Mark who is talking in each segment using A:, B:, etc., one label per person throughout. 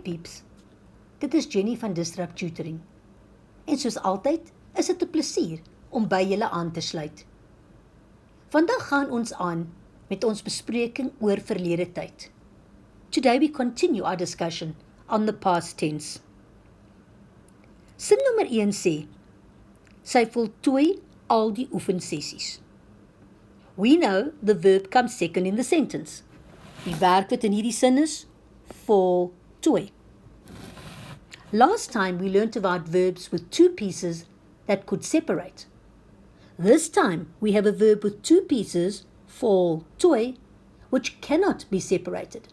A: peeps, dit is Jenny van Disrupt Tutoring. En soos altyd, is dit 'n plesier om by julle aan te sluit. Vandag gaan ons aan met ons bespreking oor verlede tyd. Today we continue our discussion on the past tense. Sin nommer 1 sê, sy voltooi al die oefensessies. We know the verb comes second in the sentence. Die werkwoord in hierdie sin is voltooi. Last time we learnt about verbs with two pieces that could separate. This time we have a verb with two pieces, voltooi, which cannot be separated.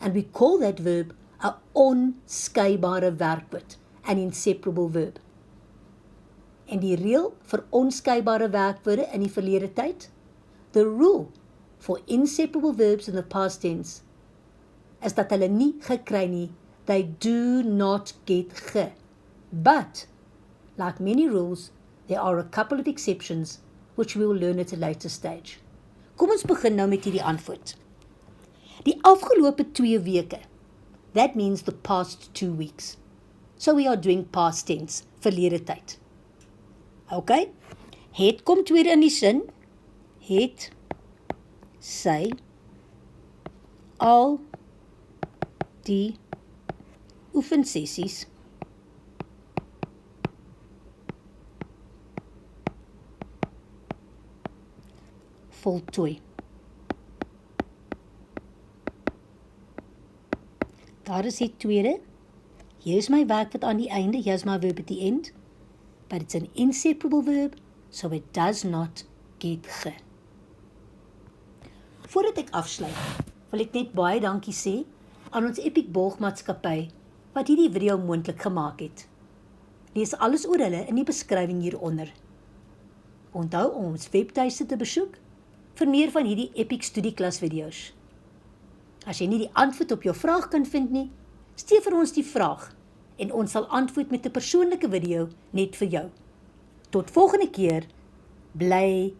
A: And we call that verb a onskeibare werkwoord, an inseparable verb. En die reël vir onskeibare werkwoorde in die verlede tyd? The rule for inseparable verbs in the past tense is dat hulle nie gekry nie, they do not get ge. But, like many rules, there are a couple of exceptions which we will learn at a later stage. Kom ons begin nou met hierdie antwoord. Die afgelope 2 weke, that means the past 2 weeks. So we are doing past tense, verlede tyd. Okay, het kom tweede in die sin, het, sy, al die oefensessies voltooi. Daar is die tweede. Hier is my werkwoord aan die einde, hier is my verb at the end. But it's an inseparable verb, so it does not get ge. Voordat ek afsluit, wil ek net baie dankie sê aan ons Epic Borgmaatskappy wat hierdie video moontlik gemaak het. Lees alles oor hulle in die beskrywing hieronder. Onthou om ons webtuiste te besoek vir meer van hierdie Epic studieklas video's. As jy nie die antwoord op jou vraag kan vind nie, stuur vir ons die vraag en ons sal antwoord met 'n persoonlike video net vir jou. Tot volgende keer, bly